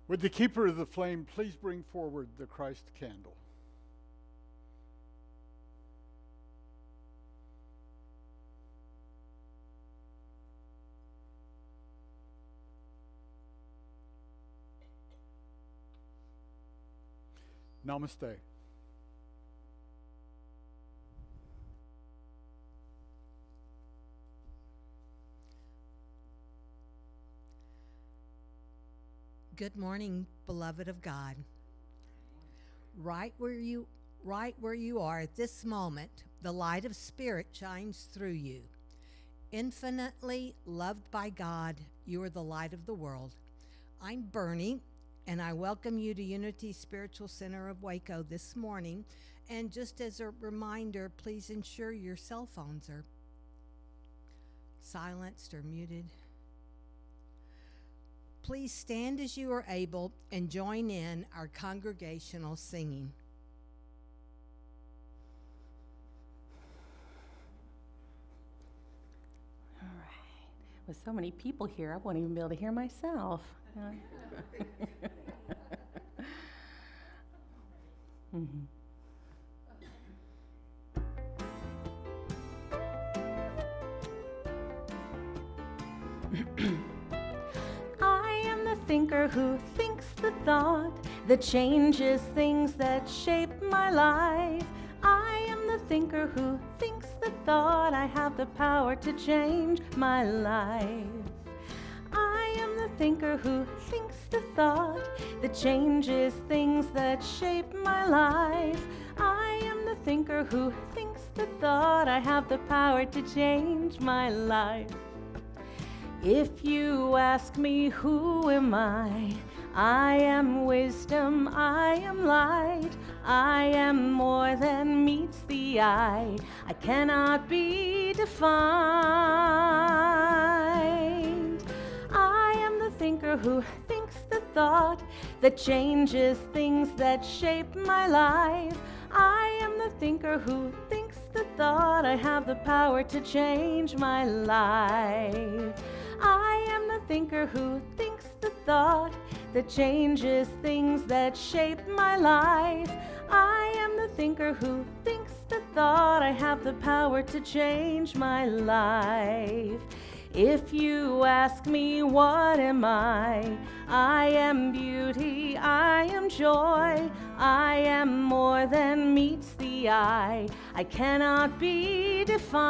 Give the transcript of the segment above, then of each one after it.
Would the keeper of the flame please bring forward the Christ candle? Namaste. Good morning, beloved of God. Right where you are at this moment, the light of Spirit shines through you. Infinitely loved by God, you are the light of the world. I'm Bernie, and I welcome you to Unity Spiritual Center of Waco this morning. And just as a reminder, please ensure your cell phones are silenced or muted. Please stand as you are able and join in our congregational singing. All right. With so many people here, I won't even be able to hear myself. Mm-hmm. Thinker who thinks the thought that changes things that shape my life. I am the thinker who thinks the thought I have the power to change my life. I am the thinker who thinks the thought that changes things that shape my life. I am the thinker who thinks the thought I have the power to change my life. If you ask me who am I am wisdom, I am light, I am more than meets the eye, I cannot be defined. I am the thinker who thinks the thought that changes things that shape my life. I am the thinker who thinks the thought I have the power to change my life. I am the thinker who thinks the thought that changes things that shape my life. I am the thinker who thinks the thought I have the power to change my life. If you ask me what am I am beauty, I am joy, I am more than meets the eye, I cannot be defined.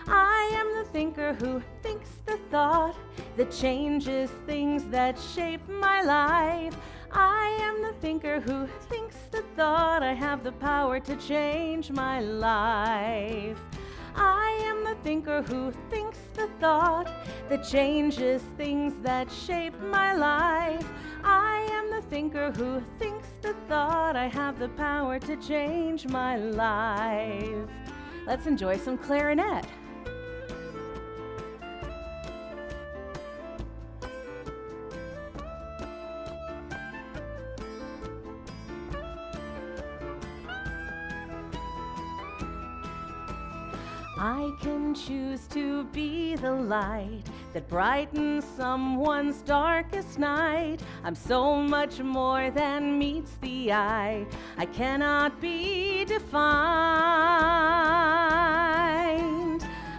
I am the thinker who thinks the thought that changes things that shape my life. I am the thinker who thinks the thought I have the power to change my life. I am the thinker who thinks the thought that changes things that shape my life. I am the thinker who thinks the thought I have the power to change my life. Let's enjoy some clarinet. I can choose to be the light that brightens someone's darkest night. I'm so much more than meets the eye, I cannot be defined.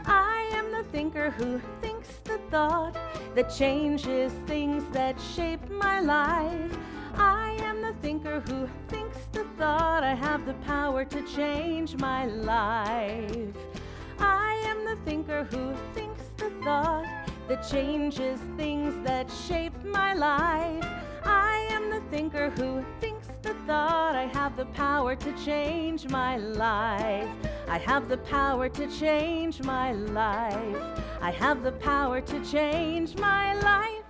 I am the thinker who thinks the thought that changes things that shape my life. I am the thinker who thinks the thought. I have the power to change my life. I am the thinker who thinks the thought that changes things that shape my life. I am the thinker who thinks the thought. I have the power to change my life. I have the power to change my life. I have the power to change my life.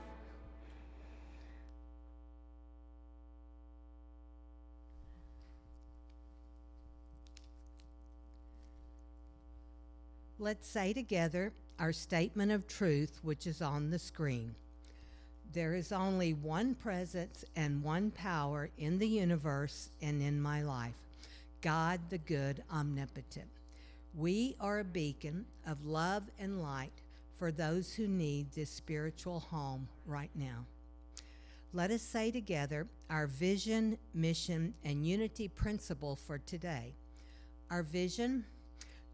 Let's say together our statement of truth, which is on the screen. There is only one presence and one power in the universe and in my life, God the good omnipotent. We are a beacon of love and light for those who need this spiritual home right now. Let us say together our vision, mission, and unity principle for today. Our vision: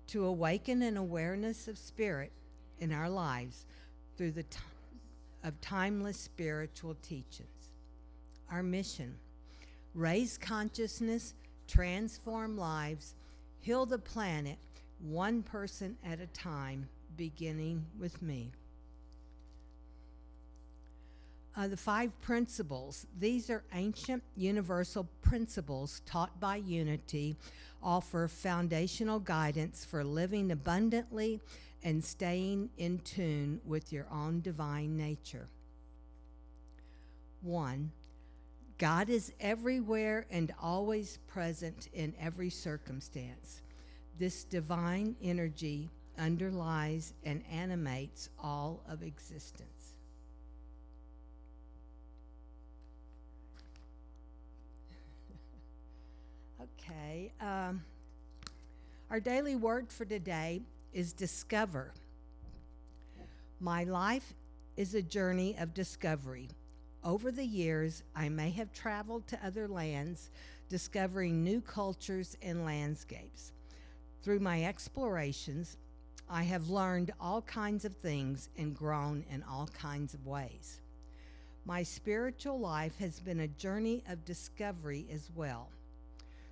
to awaken an awareness of spirit in our lives through the of timeless spiritual teachings. Our mission: raise consciousness, transform lives, heal the planet, one person at a time, beginning with me. The 5 principles. These are ancient universal principles taught by Unity, offer foundational guidance for living abundantly and staying in tune with your own divine nature. 1. God is everywhere and always present in every circumstance. This divine energy underlies and animates all of existence. Okay, our daily word for today is discover. My life is a journey of discovery. Over the years, I may have traveled to other lands, discovering new cultures and landscapes. Through my explorations, I have learned all kinds of things and grown in all kinds of ways. My spiritual life has been a journey of discovery as well.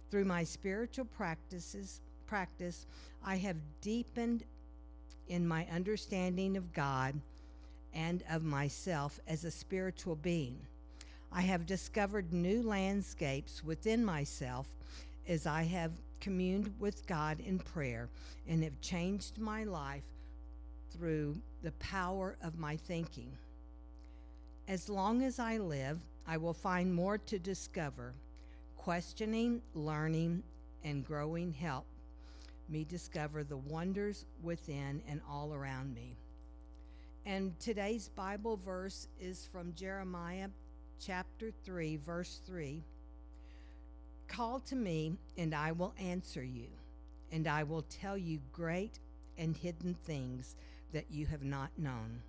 Through my spiritual practice, I have deepened in my understanding of God and of myself as a spiritual being. I have discovered new landscapes within myself as I have communed with God in prayer and have changed my life through the power of my thinking. As long as I live, I will find more to discover. Questioning, learning, and growing help me discover the wonders within and all around me. And today's Bible verse is from Jeremiah chapter 3, verse 3. Call to me, and I will answer you, and I will tell you great and hidden things that you have not known.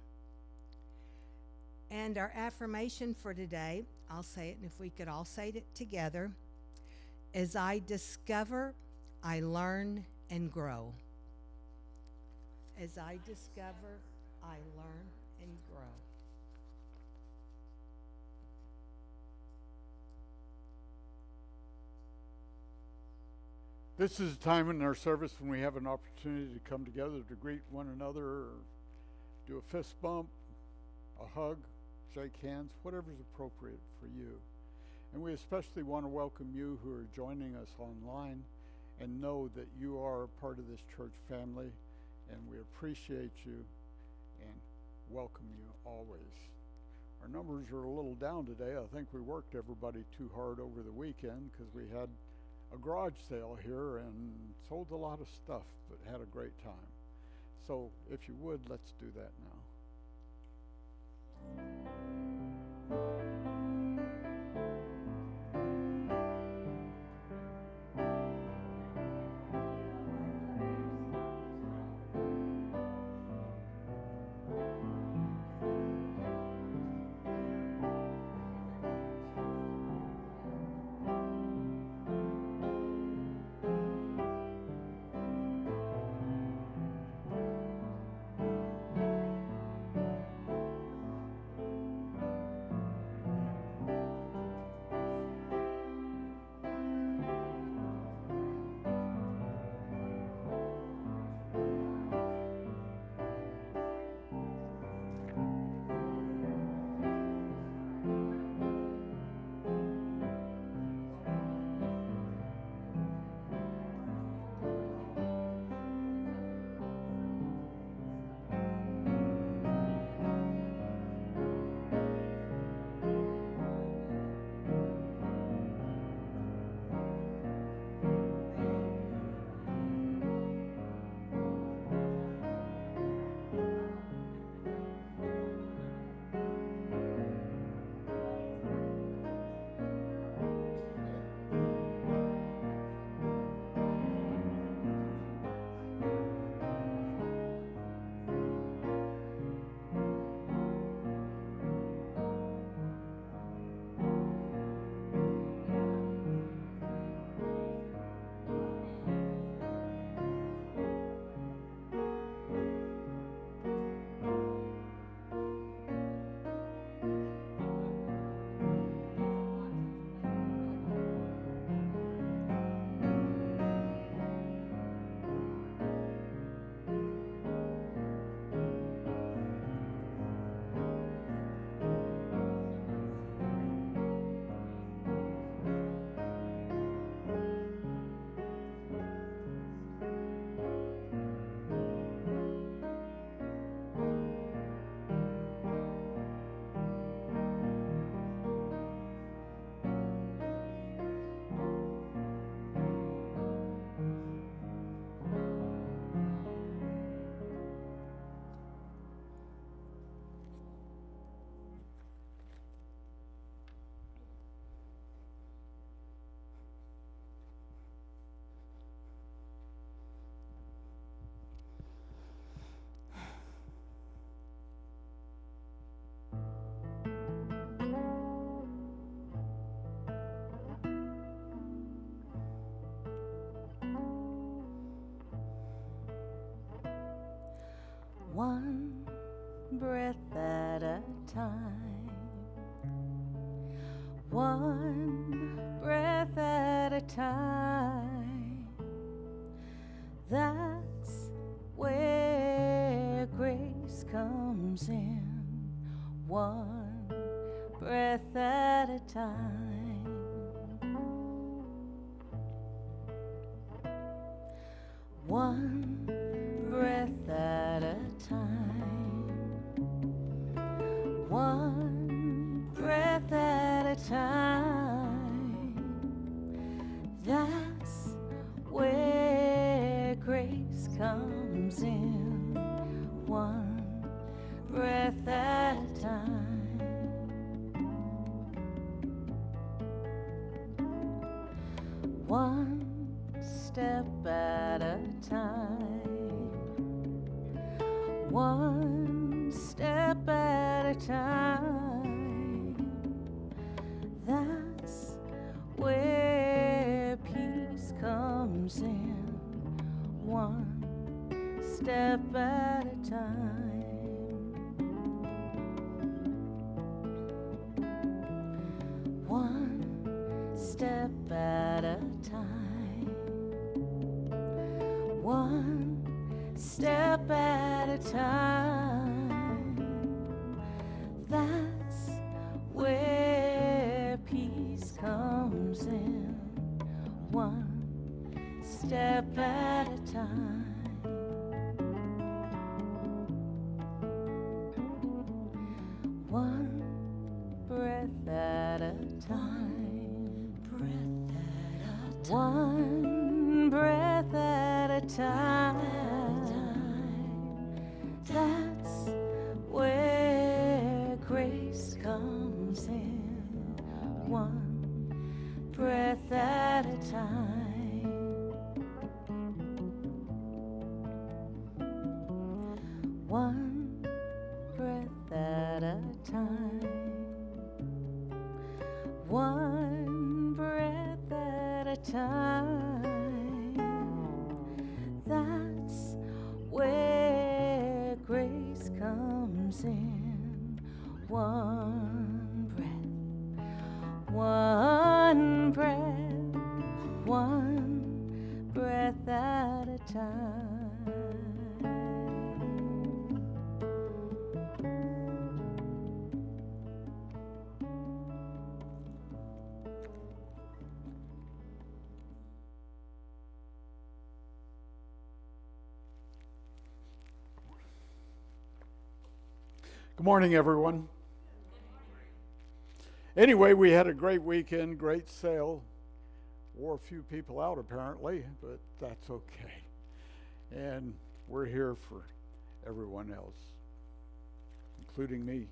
And our affirmation for today, I'll say it, and if we could all say it together. As I discover, I learn and grow. As I discover, I learn and grow. This is a time in our service when we have an opportunity to come together to greet one another, or do a fist bump, a hug, shake hands, whatever's appropriate for you. And we especially want to welcome you who are joining us online, and know that you are a part of this church family, and we appreciate you and welcome you always. Our numbers are a little down today. I think we worked everybody too hard over the weekend because we had a garage sale here and sold a lot of stuff, but had a great time. So if you would, let's do that now. one breath at a time, one breath at a time. That's where grace comes in, one breath at a time. One breath at a time, one breath at a time. That's where grace comes in, one breath at a time. One step at a time, one step at a time. That's where peace comes in, one step at a time. One step at a time, one step at a time. That's where peace comes in, one step at a time. One breath at a time, one breath at a time. That's where grace comes in, one breath at a time. One breath at a time, one breath at a time. That's where grace comes in, one breath, one breath, one breath at a time. Good morning, everyone. Anyway, we had a great weekend, great sale. Wore a few people out apparently, but that's okay. And we're here for everyone else, including me.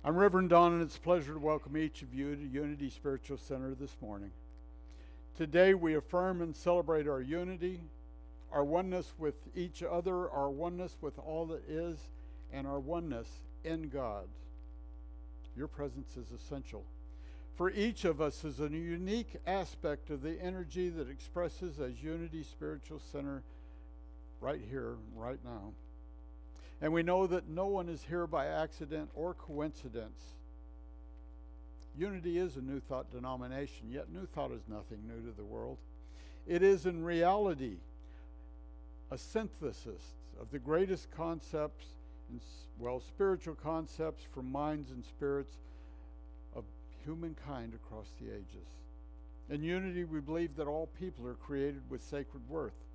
I'm Reverend Don, and it's a pleasure to welcome each of you to Unity Spiritual Center this morning. Today we affirm and celebrate our unity, our oneness with each other, our oneness with all that is, and our oneness in God. Your presence is essential. For each of us is a unique aspect of the energy that expresses as Unity Spiritual Center right here, right now. And we know that no one is here by accident or coincidence. Unity is a New Thought denomination, yet New Thought is nothing new to the world. It is in reality a synthesis of the greatest concepts, spiritual concepts from minds and spirits of humankind across the ages. In Unity, we believe that all people are created with sacred worth,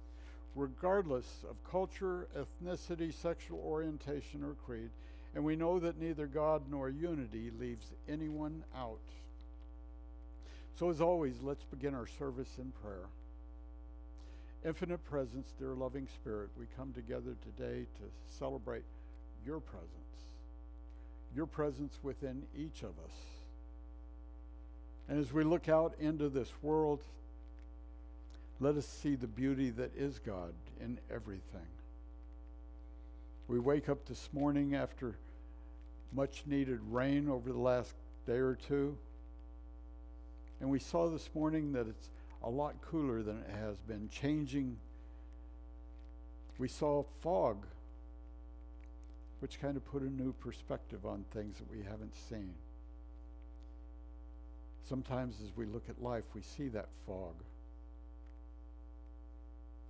regardless of culture, ethnicity, sexual orientation, or creed, and we know that neither God nor unity leaves anyone out. So as always, let's begin our service in prayer. Infinite presence, dear loving Spirit, we come together today to celebrate your presence within each of us. And as we look out into this world, let us see the beauty that is God in everything. We wake up this morning after much needed rain over the last day or two, and we saw this morning that it's a lot cooler than it has been, changing We saw fog, which kind of put a new perspective on things that we haven't seen. Sometimes as we look at life, we see that fog.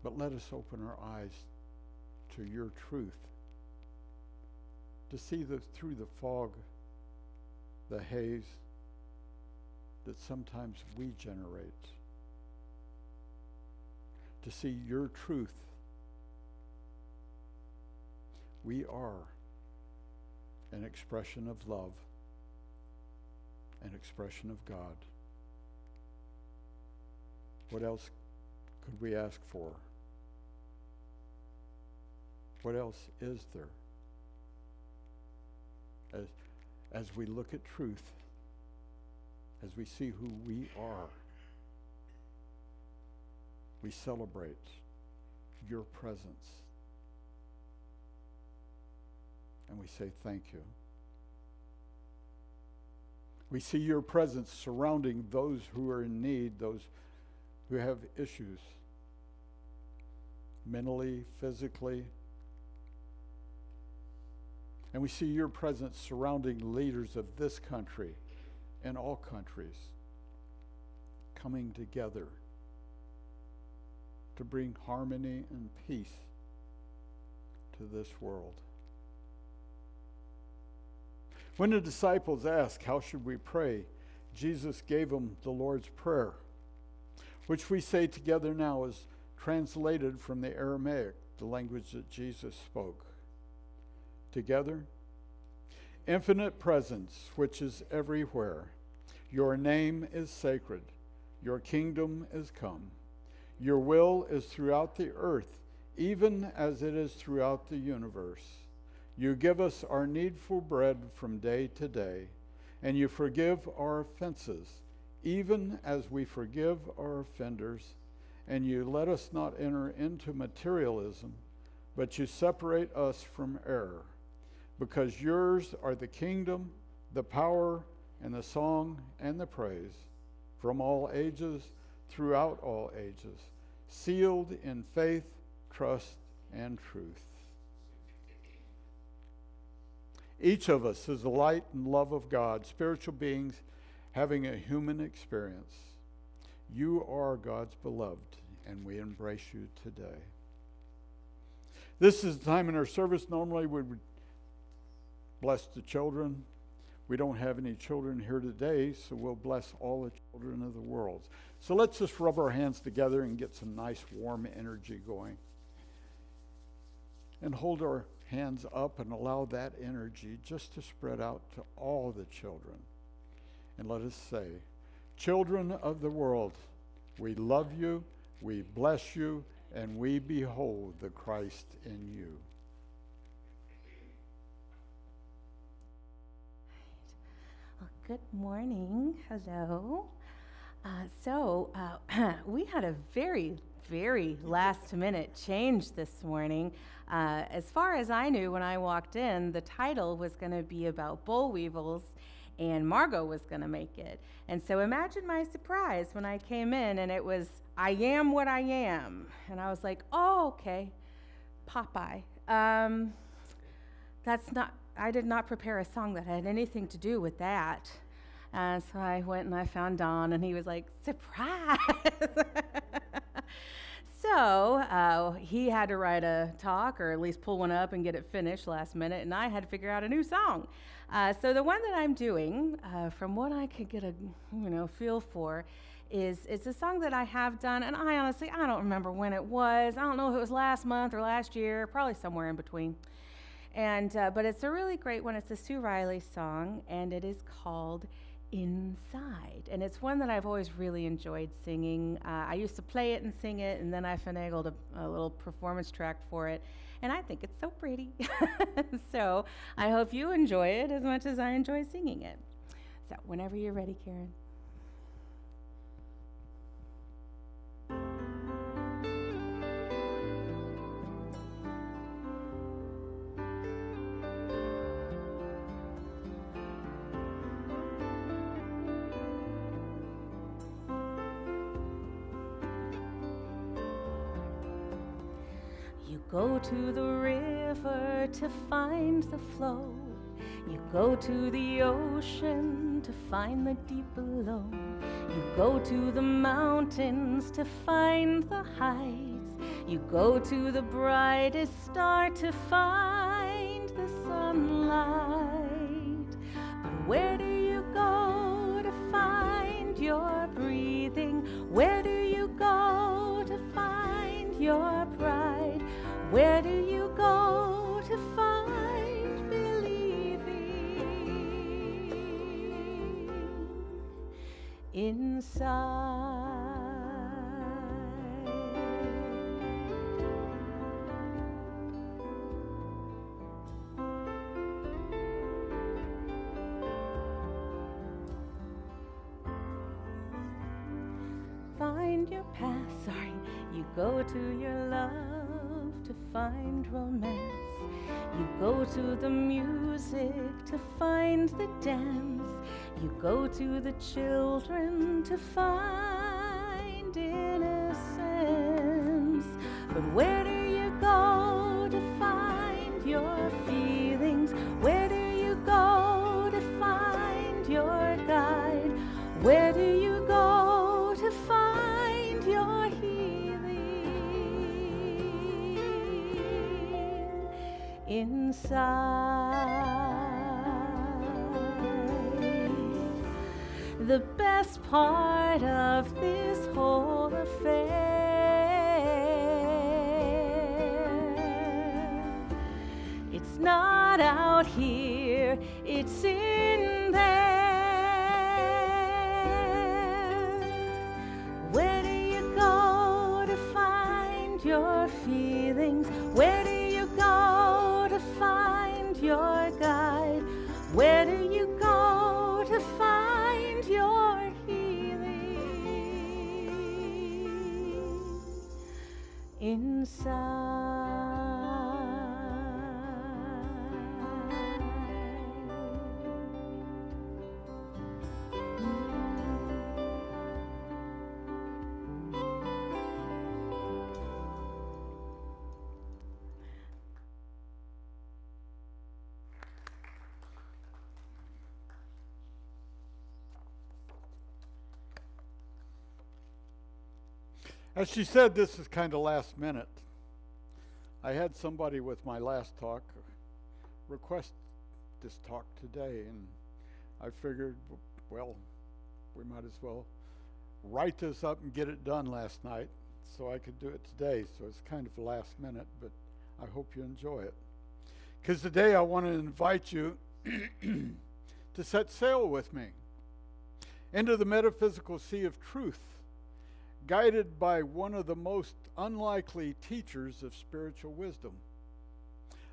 But let us open our eyes to your truth, to see through the fog, the haze that sometimes we generate, to see your truth. We are an expression of love, an expression of God. What else could we ask for? What else is there? As we look at truth, as we see who we are, we celebrate your presence. And we say thank you. We see your presence surrounding those who are in need, those who have issues, mentally, physically. And we see your presence surrounding leaders of this country and all countries coming together to bring harmony and peace to this world. When the disciples asked, how should we pray? Jesus gave them the Lord's Prayer, which we say together now is translated from the Aramaic, the language that Jesus spoke. Together, infinite presence, which is everywhere. Your name is sacred. Your kingdom is come. Your will is throughout the earth, even as it is throughout the universe. You give us our needful bread from day to day, and you forgive our offenses, even as we forgive our offenders. And you let us not enter into materialism, but you separate us from error. Because yours are the kingdom, the power, and the song, and the praise, from all ages, throughout all ages, sealed in faith, trust, and truth. Each of us is the light and love of God, spiritual beings having a human experience. You are God's beloved, and we embrace you today. This is the time in our service. Normally we would bless the children. We don't have any children here today, so we'll bless all the children of the world. So let's just rub our hands together and get some nice warm energy going. And hold our hands up and allow that energy just to spread out to all the children. And let us say, children of the world, we love you, we bless you, and we behold the Christ in you. Well, good morning. Hello. We had a very last minute change this morning. As far as I knew when I walked in, the title was going to be about boll weevils, and Margot was going to make it. And so imagine my surprise when I came in and it was, I Yam What I Yam. And I was like, oh, okay, Popeye. I did not prepare a song that had anything to do with that. So I went and I found Don, and he was like, surprise! So he had to write a talk, or at least pull one up and get it finished last minute, and I had to figure out a new song. So the one that I'm doing, from what I could get a feel for, is it's a song that I have done, and I don't remember when it was. I don't know if it was last month or last year, probably somewhere in between. And but it's a really great one. It's a Sue Riley song, and it is called Inside. And it's one that I've always really enjoyed singing. I used to play it and sing it, and then I finagled a little performance track for it. And I think it's so pretty. So I hope you enjoy it as much as I enjoy singing it. So whenever you're ready, Karen. go to the river to find the flow. You go to the ocean to find the deep below. You go to the mountains to find the heights. You go to the brightest star to find the sunlight. But where do you go to find your breathing? Where do you go to find your pride? Where do you go to find believing? Inside. Find your path, you go to your love to find romance. You go to the music to find the dance. You go to the children to find innocence. But where do you go to find your feelings? Where do you go to find your guide? Where do you go to find your healing? Inside. The best part of this whole affair, it's not out here, it's in there. Where do you go to find your feelings? Where do you go to find your guide? Where do you go to find your healing? Inside. As she said, this is kind of last minute. I had somebody with my last talk request this talk today, and I figured, well, we might as well write this up and get it done last night so I could do it today. So it's kind of last minute, but I hope you enjoy it. Because today I want to invite you to set sail with me into the metaphysical sea of truth, guided by one of the most unlikely teachers of spiritual wisdom,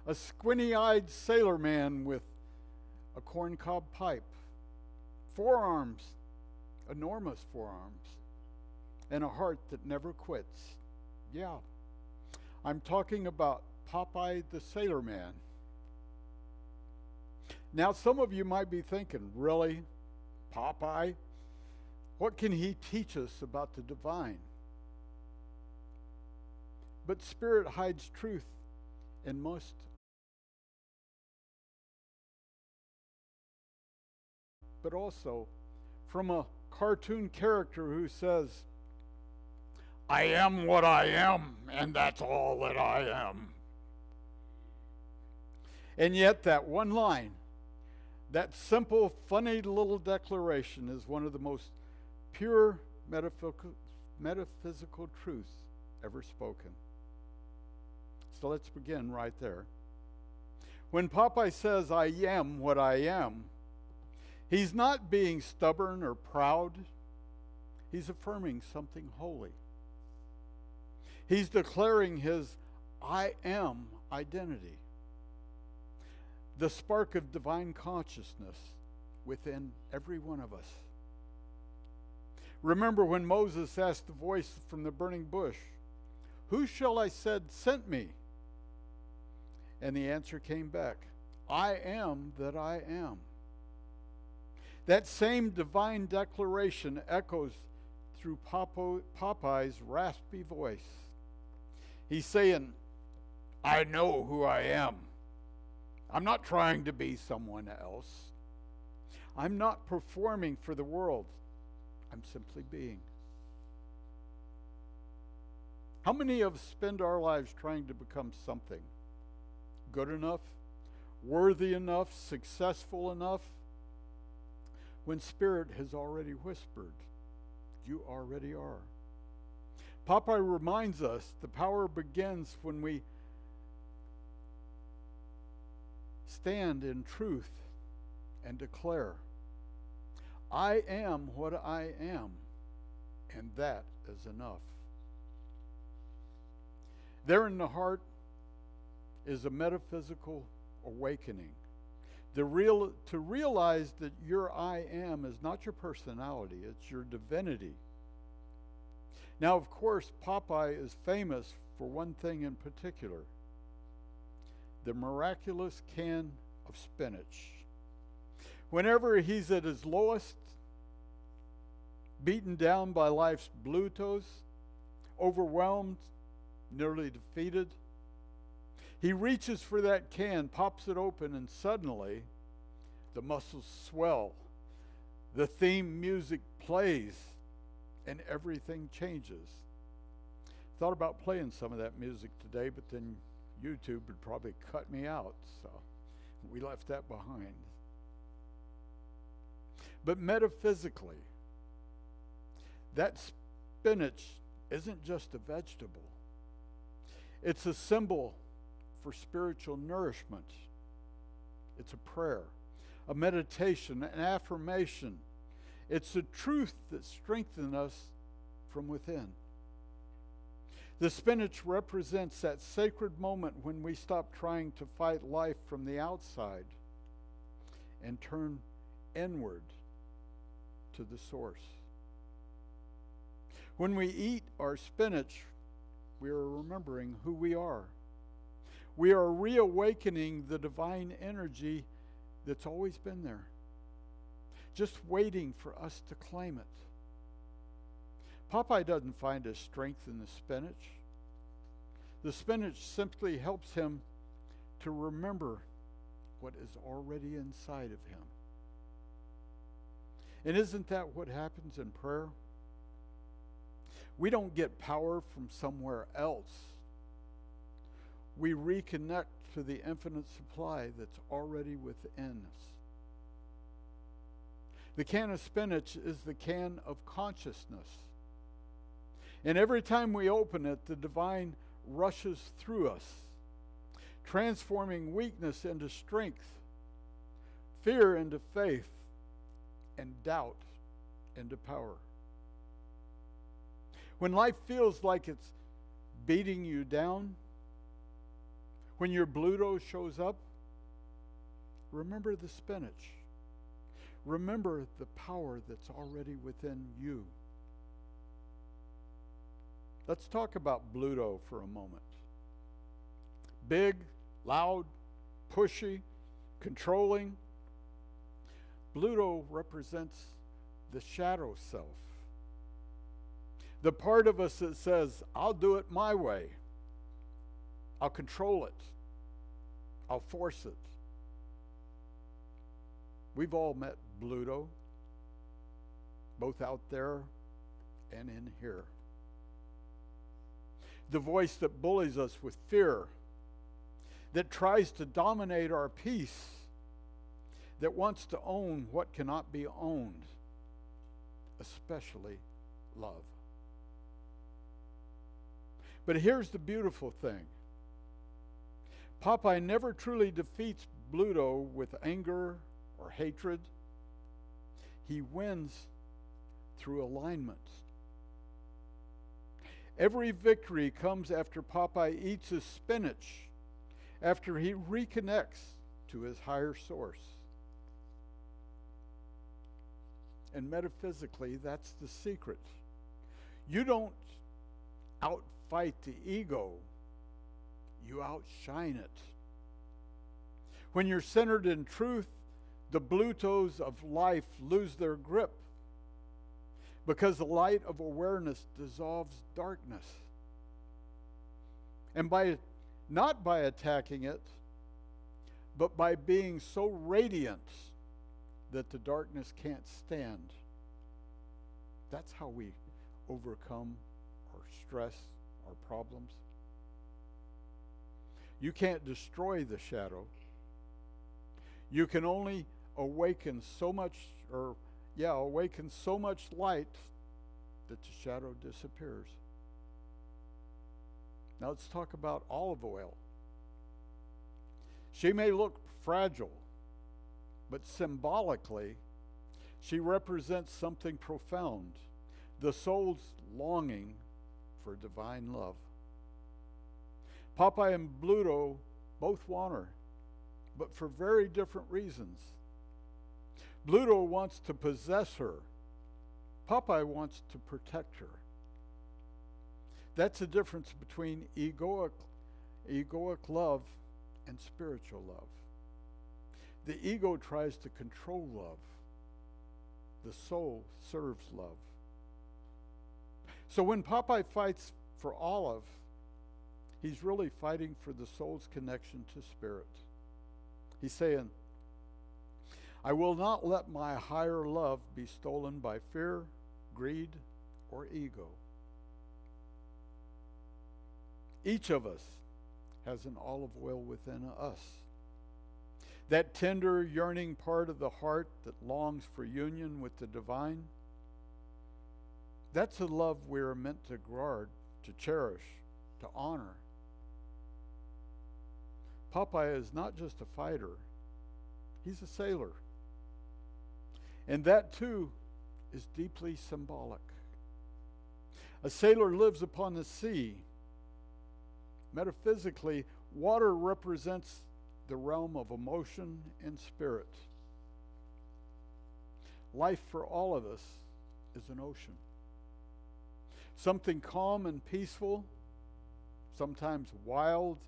a squinty-eyed sailor man with a corncob pipe, forearms, enormous forearms, and a heart that never quits. Yeah, I'm talking about Popeye the Sailor Man. Now, some of you might be thinking, really? Popeye? What can he teach us about the divine? But Spirit hides truth in most. But also from a cartoon character who says, I am what I am, and that's all that I am. And yet that one line, that simple, funny little declaration is one of the most pure metaphysical truths ever spoken. So let's begin right there. When Popeye says, I am what I am, he's not being stubborn or proud. He's affirming something holy. He's declaring his I am identity, the spark of divine consciousness within every one of us. Remember when Moses asked the voice from the burning bush, who shall I said sent me? And the answer came back, I am that I am. That same divine declaration echoes through Popeye's raspy voice. He's saying, I know who I am. I'm not trying to be someone else. I'm not performing for the world. I'm simply being. How many of us spend our lives trying to become something? Good enough? Worthy enough? Successful enough? When Spirit has already whispered, you already are. Popeye reminds us the power begins when we stand in truth and declare, I am what I am, and that is enough. There in the heart is a metaphysical awakening. To realize that your I am is not your personality, it's your divinity. Now, of course, Popeye is famous for one thing in particular: the miraculous can of spinach. Whenever he's at his lowest, beaten down by life's blutos, overwhelmed, nearly defeated, he reaches for that can, pops it open, and suddenly the muscles swell. The theme music plays, and everything changes. Thought about playing some of that music today, but then YouTube would probably cut me out, so we left that behind. But metaphysically, that spinach isn't just a vegetable. It's a symbol for spiritual nourishment. It's a prayer, a meditation, an affirmation. It's a truth that strengthens us from within. The spinach represents that sacred moment when we stop trying to fight life from the outside and turn inward to the source. When we eat our spinach, we are remembering who we are. We are reawakening the divine energy that's always been there, just waiting for us to claim it. Popeye doesn't find his strength in the spinach. The spinach simply helps him to remember what is already inside of him. And isn't that what happens in prayer? We don't get power from somewhere else. We reconnect to the infinite supply that's already within us. The can of spinach is the can of consciousness. And every time we open it, the divine rushes through us, transforming weakness into strength, fear into faith, and doubt into power. When life feels like it's beating you down, when your Bluto shows up, remember the spinach. Remember the power that's already within you. Let's talk about Bluto for a moment. Big, loud, pushy, controlling. Bluto represents the shadow self. The part of us that says, I'll do it my way. I'll control it. I'll force it. We've all met Bluto, both out there and in here. The voice that bullies us with fear, that tries to dominate our peace, that wants to own what cannot be owned, especially love. But here's the beautiful thing. Popeye never truly defeats Bluto with anger or hatred. He wins through alignment. Every victory comes after Popeye eats his spinach, after he reconnects to his higher source. And metaphysically, that's the secret. You don't outfight the ego, you outshine it. When you're centered in truth, the Blutos of life lose their grip because the light of awareness dissolves darkness. And by not by attacking it, but by being so radiant that the darkness can't stand. That's how we overcome our stress, our problems. You can't destroy the shadow. You can only awaken so much light that the shadow disappears. Now let's talk about olive oil. She may look fragile, but symbolically, she represents something profound, the soul's longing for divine love. Popeye and Bluto both want her, but for very different reasons. Bluto wants to possess her. Popeye wants to protect her. That's the difference between egoic love and spiritual love. The ego tries to control love. The soul serves love. So when Popeye fights for Olive, he's really fighting for the soul's connection to spirit. He's saying, I will not let my higher love be stolen by fear, greed, or ego. Each of us has an olive oil within us. That tender, yearning part of the heart that longs for union with the divine, that's the love we are meant to guard, to cherish, to honor. Popeye is not just a fighter, he's a sailor. And that too is deeply symbolic. A sailor lives upon the sea. Metaphysically, water represents the realm of emotion and spirit. Life for all of us is an ocean. Something calm and peaceful, sometimes wild,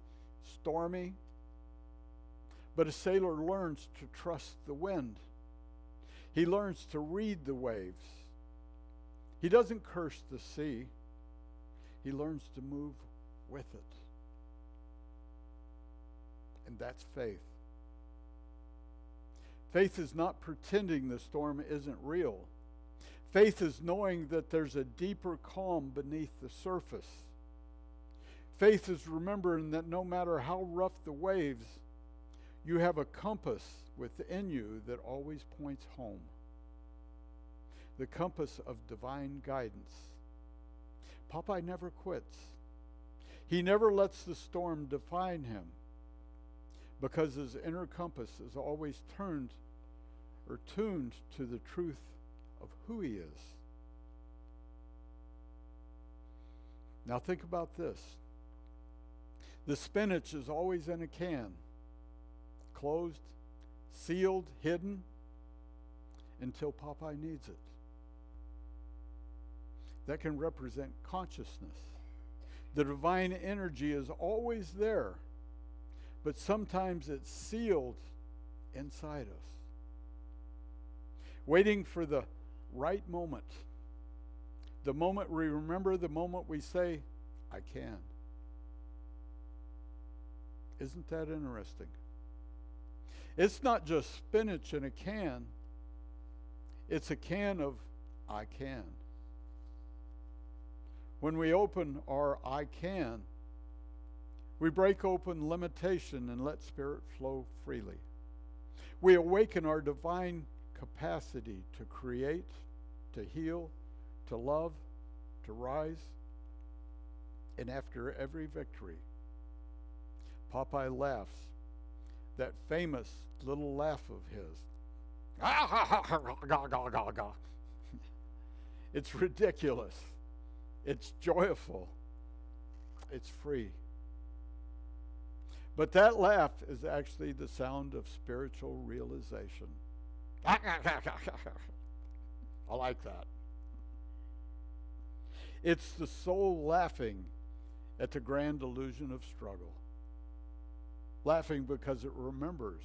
stormy. But a sailor learns to trust the wind. He learns to read the waves. He doesn't curse the sea. He learns to move with it. And that's faith. Faith is not pretending the storm isn't real. Faith is knowing that there's a deeper calm beneath the surface. Faith is remembering that no matter how rough the waves, you have a compass within you that always points home. The compass of divine guidance. Popeye never quits. He never lets the storm define him, because his inner compass is always tuned to the truth of who he is. Now think about this. The spinach is always in a can, closed, sealed, hidden, until Popeye needs it. That can represent consciousness. The divine energy is always there, but sometimes it's sealed inside us, waiting for the right moment. The moment we remember, the moment we say, I can. Isn't that interesting? It's not just spinach in a can. It's a can of I can. When we open our I can, we break open limitation and let Spirit flow freely. We awaken our divine capacity to create, to heal, to love, to rise. And after every victory, Popeye laughs, that famous little laugh of his. It's ridiculous. It's joyful. It's free. But that laugh is actually the sound of spiritual realization. I like that. It's the soul laughing at the grand illusion of struggle. Laughing because it remembers,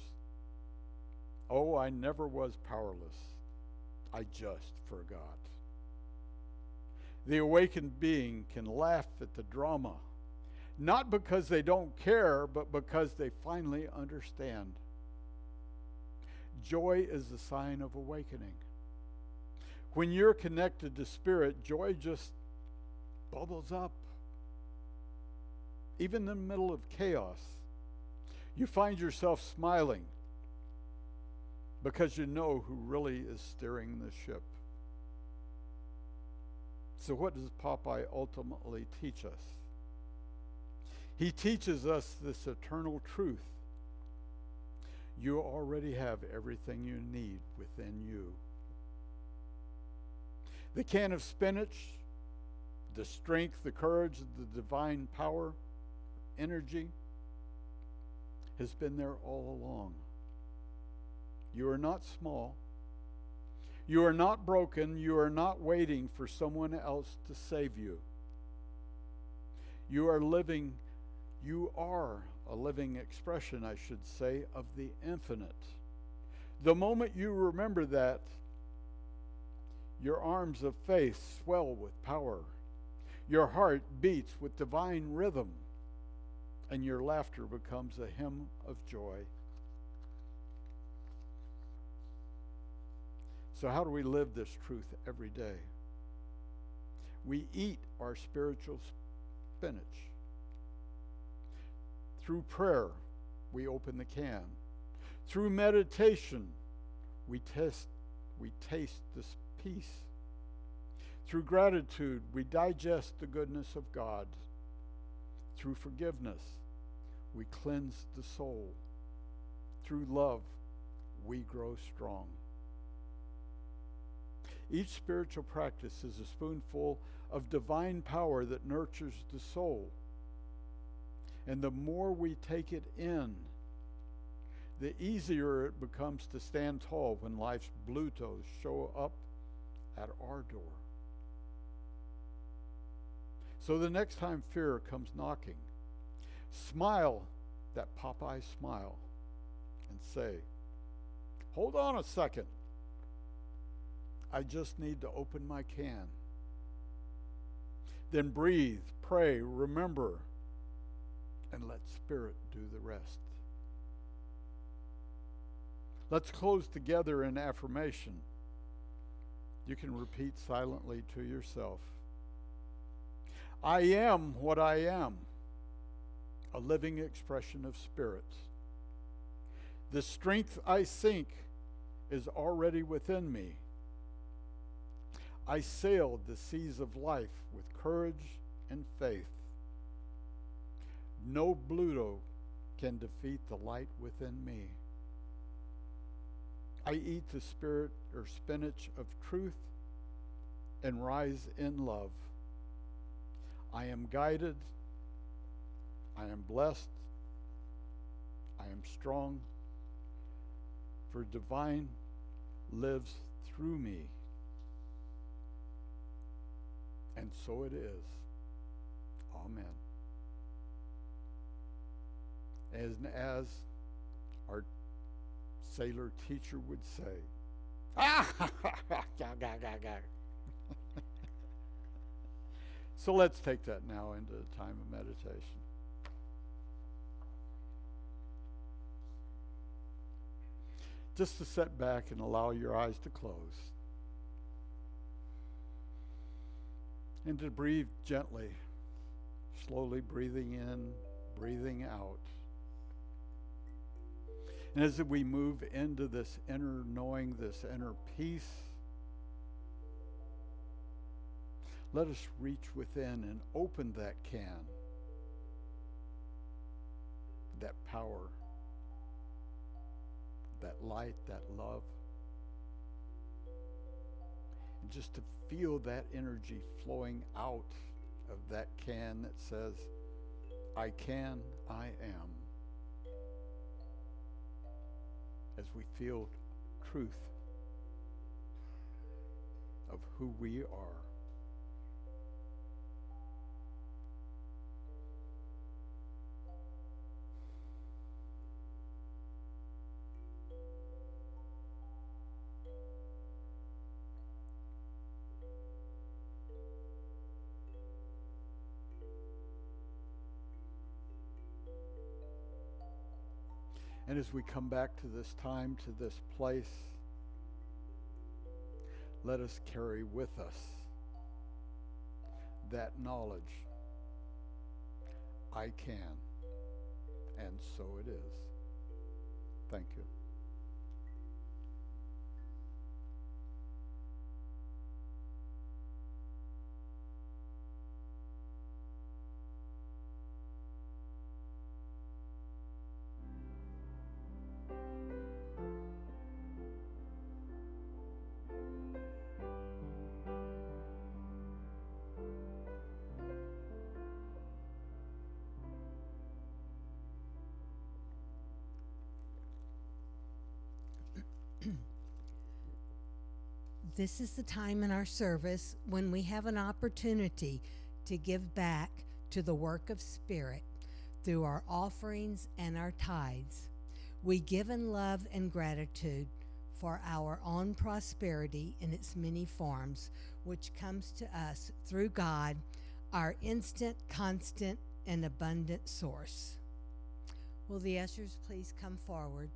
oh, I never was powerless. I just forgot. The awakened being can laugh at the drama, Not because they don't care, but because they finally understand. Joy is the sign of awakening. When you're connected to Spirit, joy just bubbles up. Even in the middle of chaos, you find yourself smiling because you know who really is steering the ship. So what does Popeye ultimately teach us? He teaches us this eternal truth. You already have everything you need within you. The can of spinach, the strength, the courage, the divine power, energy, has been there all along. You are not small. You are not broken. You are not waiting for someone else to save you. You are a living expression, I should say, of the infinite. The moment you remember that, your arms of faith swell with power. Your heart beats with divine rhythm, and your laughter becomes a hymn of joy. So how do we live this truth every day? We eat our spiritual spinach. Through prayer, we open the can. Through meditation, we taste this peace. Through gratitude, we digest the goodness of God. Through forgiveness, we cleanse the soul. Through love, we grow strong. Each spiritual practice is a spoonful of divine power that nurtures the soul. And the more we take it in, the easier it becomes to stand tall when life's blue toes show up at our door. So the next time fear comes knocking, smile that Popeye smile and say, "Hold on a second. I just need to open my can." Then breathe, pray, remember, and let Spirit do the rest. Let's close together in affirmation. You can repeat silently to yourself. I am what I am, a living expression of Spirit. The strength I seek is already within me. I sailed the seas of life with courage and faith. No Bluto can defeat the light within me. I eat the spirit or spinach of truth and rise in love. I am guided. I am blessed. I am strong. For divine lives through me. And so it is. Amen. As our sailor teacher would say, So let's take that now into a time of meditation. Just to sit back and allow your eyes to close. And to breathe gently, slowly breathing in, breathing out. And as we move into this inner knowing, this inner peace, let us reach within and open that can, that power, that light, that love. And just to feel that energy flowing out of that can that says, I can, I am. As we feel truth of who we are. And as we come back to this time, to this place, let us carry with us that knowledge. I can, and so it is. Thank you. This is the time in our service when we have an opportunity to give back to the work of Spirit through our offerings and our tithes. We give in love and gratitude for our own prosperity in its many forms, which comes to us through God, our instant, constant, and abundant source. Will the ushers please come forward?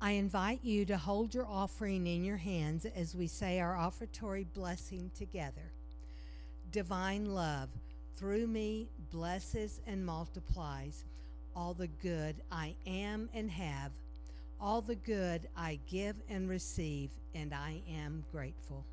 I invite you to hold your offering in your hands as we say our offertory blessing together. Divine love, through me, blesses and multiplies all the good I am and have, all the good I give and receive, and I am grateful.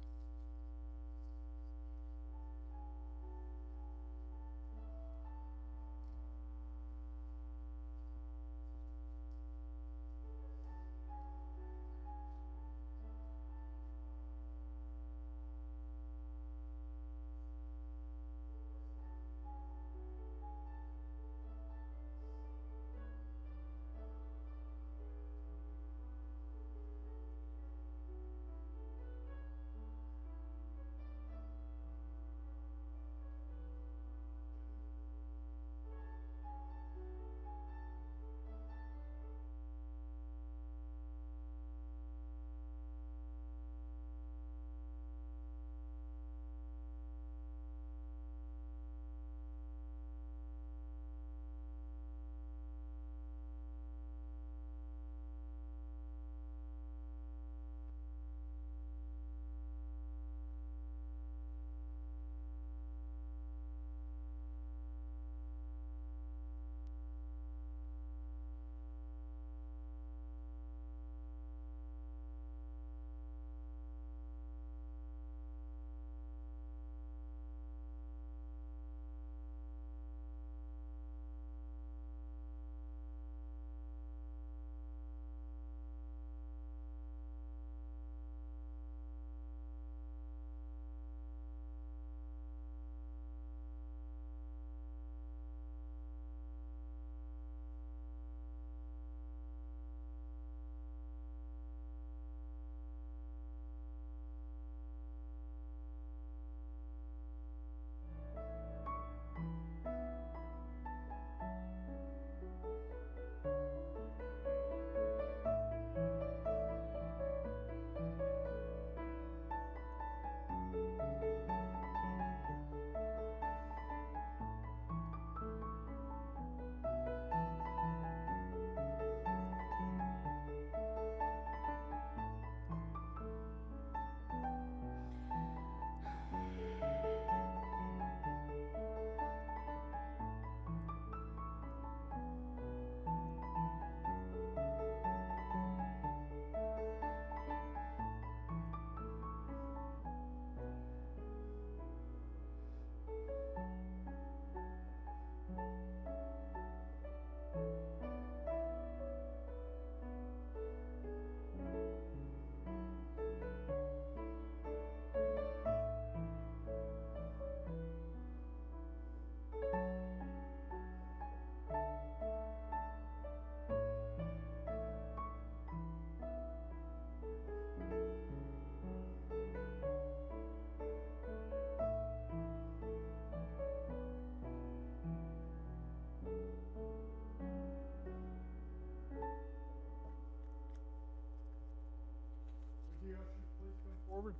forward.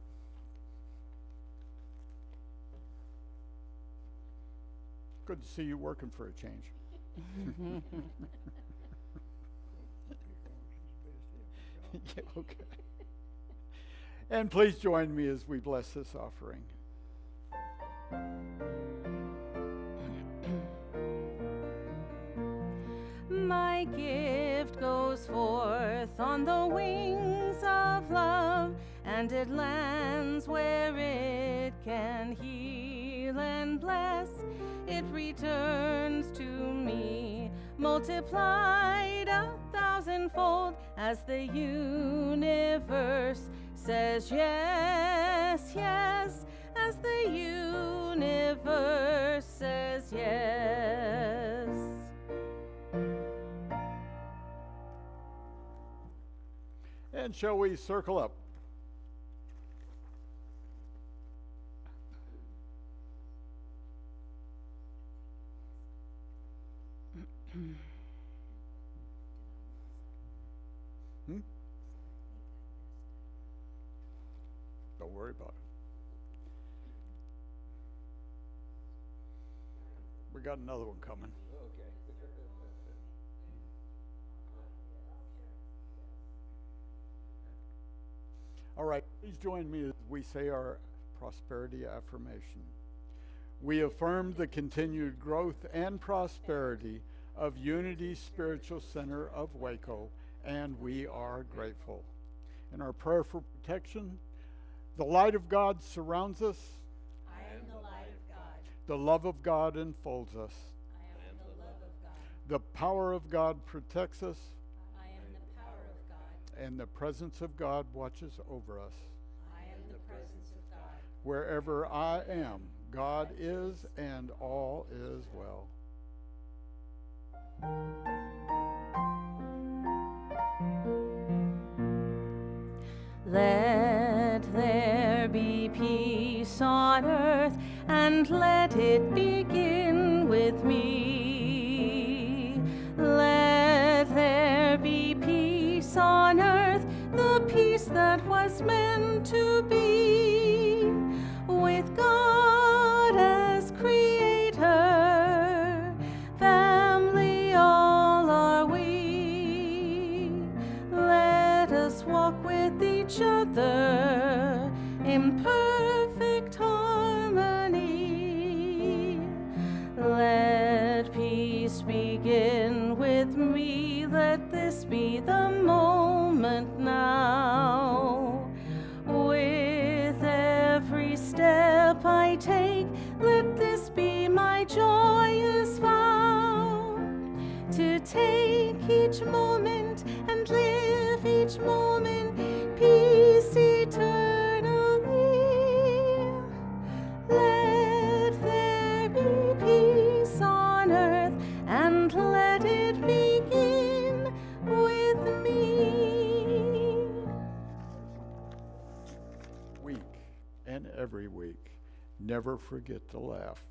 Good to see you working for a change. Yeah, okay. And please join me as we bless this offering. My gift goes forth on the wings of love, and it lands where it can heal and bless. It returns to me, multiplied 1,000-fold, as the universe says yes, yes, as the universe says yes. And shall we circle up? Don't worry about it. We got another one coming. All right, please join me as we say our prosperity affirmation. We affirm the continued growth and prosperity of Unity Spiritual Center of Waco, and we are grateful. In our prayer for protection, the light of God surrounds us. I am the light of God. The love of God enfolds us. I am the love of God. The power of God protects us. I am the power of God. And the presence of God watches over us. I am the presence of God. Wherever I am, God is, and all is well. Let there be peace on earth, and let it begin with me. Let there be peace on earth, the peace that was meant to be, with God as creator, family all are we. Let us walk with each other in perfect harmony. Let peace begin with me. Let this be the moment now. With every step I take, let this be my joyous vow. To take each moment and live each moment, peace eternally. Let there be peace on earth, and let it begin with me. Week and every week, never forget to laugh.